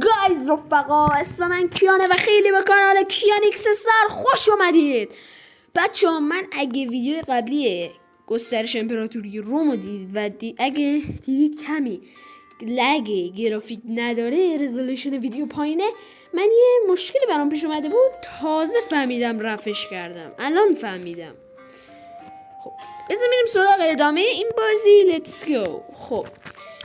گایز رفقا، اسم من کیانه و خیلی به کانال کیان ایکس سر خوش اومدید. بچه ها، من اگه ویدیو قبلی گسترش امپراتوری روم رو دیدید و اگه دیدید کمی لگ گرافیک نداره، رزولوشن ویدیو پایینه، من یه مشکلی برام پیش اومده بود، تازه فهمیدم رفعش کردم، الان فهمیدم. خب بذار بریم سراغ ادامه این بازی. لیتس گو. خب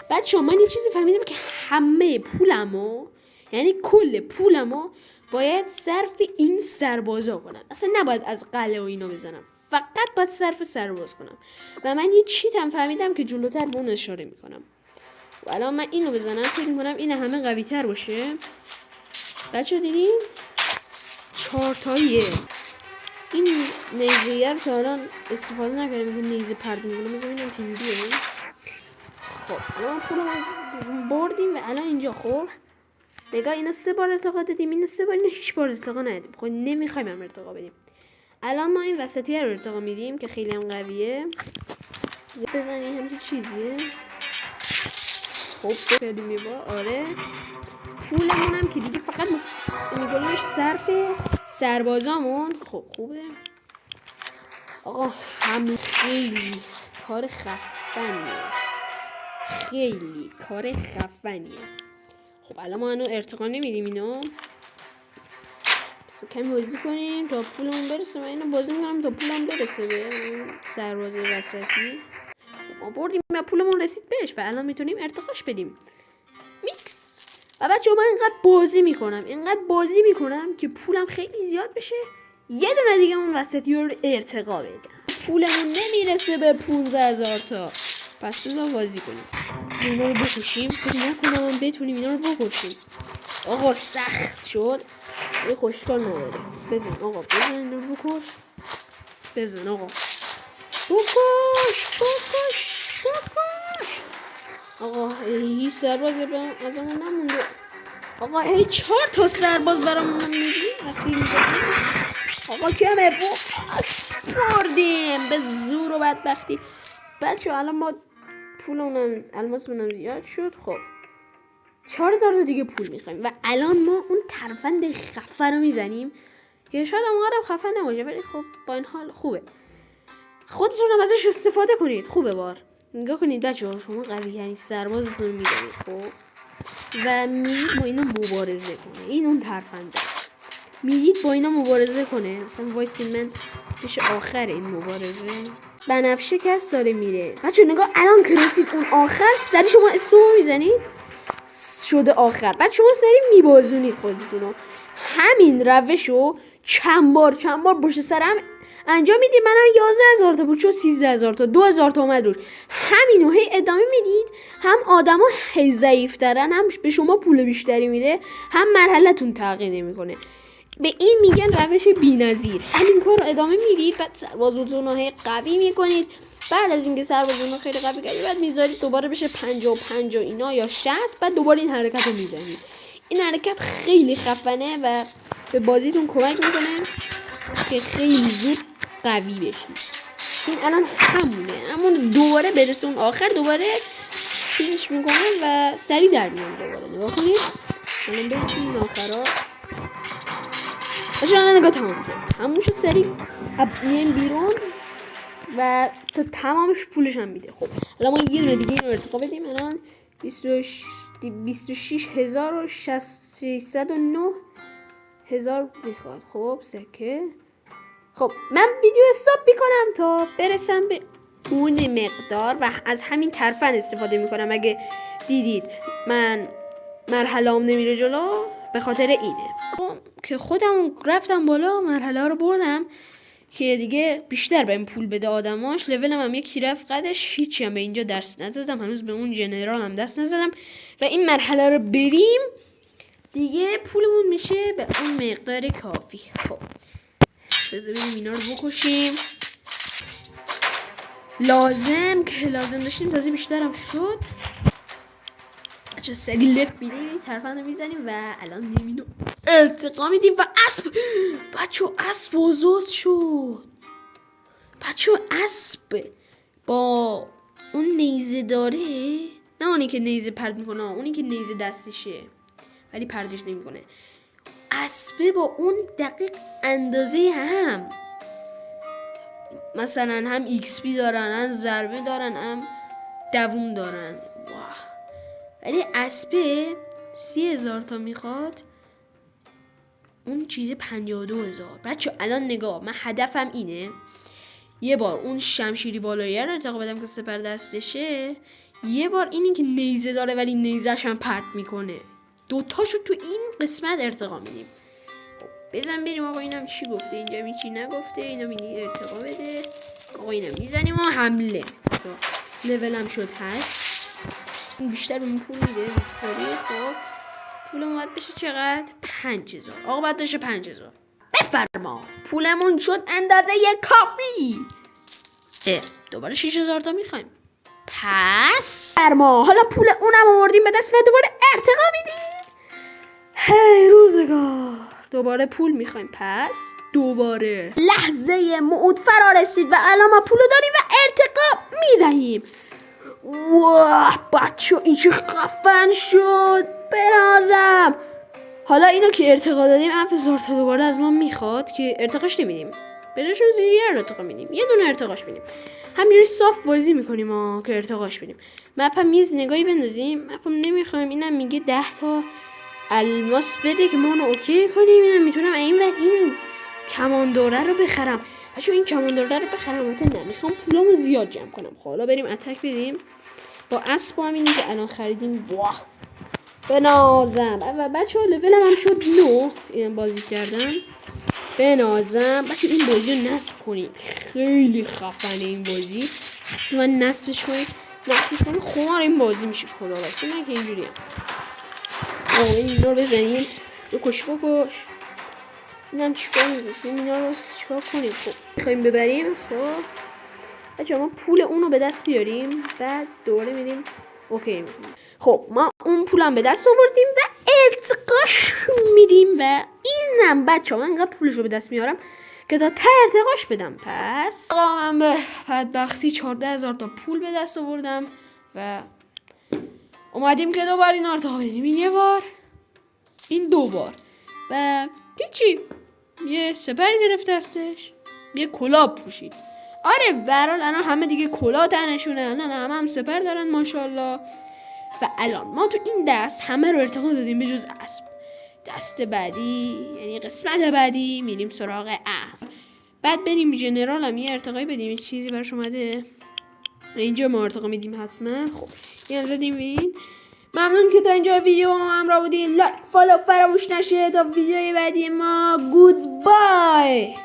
بچه من یه چیزی فهمیدم که همه پولمو، یعنی کل پولمو باید صرف این سربازا کنم. اصلا نباید از قلعه و اینو بزنم، فقط باید صرف سرباز کنم. و من یه چیت هم فهمیدم که جلوتر به اون اشاره میکنم. و الان من اینو بزنم، فکر میکنم این همه قوی تر باشه. بچه دیدین 4 تاییه. این نیزه رو تا الان استفاده نکردم که نیزه پرد میکنم. بذار ببینم چجوریه. خب الان پولم بردیم و الان اینجا خب نگاه، اینا 3 بار ارتقا دادیم، اینا 3 بار، اینا هیچ بار ارتقا ندادیم. خب نمیخوایم هم ارتقا بدیم. الان ما این وسطی رو ارتقا میدیم که خیلی هم قویه. بزنیم همچین چیزیه. خب بدیم یه بار. آره پولمون هم که دیگه فقط میگولیمش صرف سربازامون. خب خوبه آقا، همین خیلی کار خفنیه، خیلی کار خفنیه. خب الان ما هنو ارتقا نمیدیم اینو، بس کمی بازی کنیم تا پولمون برسه. من اینو بازی میکنم تا پولم برسه به سرباز وسطی. خب ما بردیم و پولمون رسید بهش و الان میتونیم ارتقاش بدیم. میکس. و بچه من اینقدر بازی میکنم که پولم خیلی زیاد بشه، یه دونه دیگه اون وسطی رو ارتقا بدم. پولمون نمیرسه به 15,000 تا، پس بذار بازی کنیم. اینا رو بکشیم. فکر نکنم بتونیم اینا رو بکشیم. آقا سخت شد، یه خوشکار نداره. بزن آقا، بزن اینو رو بکش. بزن آقا، بکش. آقا هیچ سرباز از همون نمونده. آقا هی 4 تا سرباز برامون میدی وقتی میدیم. آقا کمه بردیم به زور و بدبختی. بچه الان ما پولمون الماسمون زیاد شد. خب 4,000 تا دیگه پول میخوایم و الان ما اون ترفند خفه رو میزنیم که شاید اونقدر خفه نباشه، ولی خب با این حال خوبه. خودتون هم ازش استفاده کنید. خوبه بار نگاه کنید بچه ها، شما قوی یعنی سربازتون میدونید. خب و میدید با اینا مبارزه کنه. این اون ترفنده، میدید با اینا مبارزه کنه. مثلا وایسین من پیش آخر این مبارزه بنفشه کس داره میره. بچه نگاه، الان که رسید اون آخر، سری شما استومو میزنید شده آخر. بعد شما سری میبازونید خودتونو. همین روشو چند بار پشت سرم انجام میدید. من 11,000 تا بود شد 13,000 تا، 2,000 تا اومد روش. همینو هی ادامه میدید. هم آدما هی ضعیف‌ترن، هم به شما پول بیشتری میده، هم مرحله‌تون تغییر نمیکنه. به این میگن روش بی‌نظیر. همین کار رو ادامه میدید، بعد سربازتون رو هی قوی میکنید. بعد از اینکه سربازتون رو خیلی قوی کردید، بعد میذارید دوباره بشه 55 اینا یا 60. بعد دوباره این حرکت رو میزنید. این حرکت خیلی خفنه و به بازیتون کمک میکنه که خیلی زود قوی بشید. این الان همون دوباره برسه اون آخر، دوباره چیزش میکنه و سری در میان. دوباره نگاه کنید الان برسیم این آخرها. بچه الان نگاه تمام شد سری میایم بیرون و تا تمامش پولش هم میده. خب الان ما یه دونه دیگه اینو ارتقا بدیم. الان 26,609 میخواد. خب سکه. خب من ویدیو استاپ میکنم تا برسم به اون مقدار و از همین ترفند استفاده میکنم. اگه دیدید من مرحله‌ام نمیره جلو، به خاطر اینه که خودم رفتم بالا، مرحله رو بردم که دیگه بیشتر بهم پول بده آدماش. لولم هم یکی رفت قدش، هیچی هم به اینجا دست نزدم، هنوز به اون جنرال هم دست نزدم و این مرحله رو بریم دیگه پولمون میشه به اون مقدار کافی. خب بذار بریم اینا رو بکشیم. لازم داشتیم، تازه بیشتر هم شد. بچه سری لفت میدیم، طرفن رو میزنیم و الان میریم اینو ارتقا میدیم و بچه اسب آزاد شد. بچه اسب با اون نیزه داره، نه اونی که نیزه پرد میکنه، اونی که نیزه دستشه. ولی پرتش نمیکنه. اسبه با اون دقیق اندازه هم مثلا هم ایکس پی دارن، هم ضربه دارن، هم دووم دارن. واه. ولی اسبه 30,000 تا میخواد، اون چیز 52,000. بچه الان نگاه، من هدفم اینه یه بار اون شمشیری بالاییه رو ارتقا بدم که سپر دستشه، یه بار اینی که نیزه داره ولی نیزه‌ش هم پرت میکنه. دوتاشو تو این قسمت ارتقا میدیم. بزن بریم آقا. اینم چی گفته اینجا؟ چی نگفته. اینو میدی ارتقا بده. آقا اینم میزنیم و حمله. لولم شد 8. این بیشتر اون پول میده بیشتری. خب پولم باید بشه چقدر؟ 5,000. آقا باید بشه 5,000. بفرما. پولمون شد اندازه کافی. دوباره 6,000 تا میخوایم. پس فرما. حالا پول اونم آوردیم به دست و دوباره ارتقا میدیم. هی روزگار. دوباره پول میخوایم. پس دوباره لحظه موعود فرا رسید و الان ما پولو داریم و ارتقا میدهیم. واه بچه این چه خفن شد. برازم. حالا اینو که ارتقا دادیم 7,000 تا دوباره از ما میخواد که ارتقاش نمیدیم. به جاشون زیریه رو ارتقا میدیم. یه دونه ارتقاش میدیم. همینجوری صاف بازی میکنیم که ارتقاش بدیم. مپ هم یه نگاهی بندازیم. مپ هم نمیخوایم. اینم میگه 10 تا الماس بده که ما اونو اوکی کنیم. اینم میتونم این و این کمانداره رو بخرم. بچه این کمانداره رو بخرم البته نمیخوام پولامو زیاد جمع کنم. خب حالا بریم اتک بدیم با اسب هم اینی که الان خریدیم. واه بنازم. و بچه ها لولم هم شد 9. اینم بازی کردم. بنازم. بچه این بازی رو نصب کنید. خیلی خفنه این بازی. حتما نصبش کنید. خمار این بازی میشه. خدا وکیل من که اینجوری هم. این رو بزنیم. بکش. اینم چیکار میکنیم؟ اینا رو چیکار کنیم؟ خب میخوایم ببریم. خب بچه ما پول اونو به دست بیاریم بعد دوباره میریم اوکی میکنیم. خب ما اون پولم به دست آوردیم و ارتقاش میدیم و اینم بچه من اینقدر پولش رو به دست میارم که تا ارتقاش بدم. پس آقا من به بدبختی 14,000 تا پول به دست آوردم و اومدیم که دوباره این ارتقا بدیم. این یه بار، این 2 بار و هیچی. یه سپر گرفته هستش، یه کلاه پوشید. آره برحال الان همه دیگه کلاه تنشونه. الان هم سپر دارن ماشاءالله. و الان ما تو این دست همه رو ارتقا دادیم به جز اسب. دست بعدی یعنی قسمت بعدی میریم سراغ اسب. بعد بریم جنرال هم یه ارتقایی بدیم. یه چیزی براش اومده اینجا ما ارتقا میدیم حتما. خب این زدیم این. ممنون که تا اینجا ویدیو ما همراه بودین. لایک فالو فراموش نشه. تا ویدیوی بعدی ما گود بای.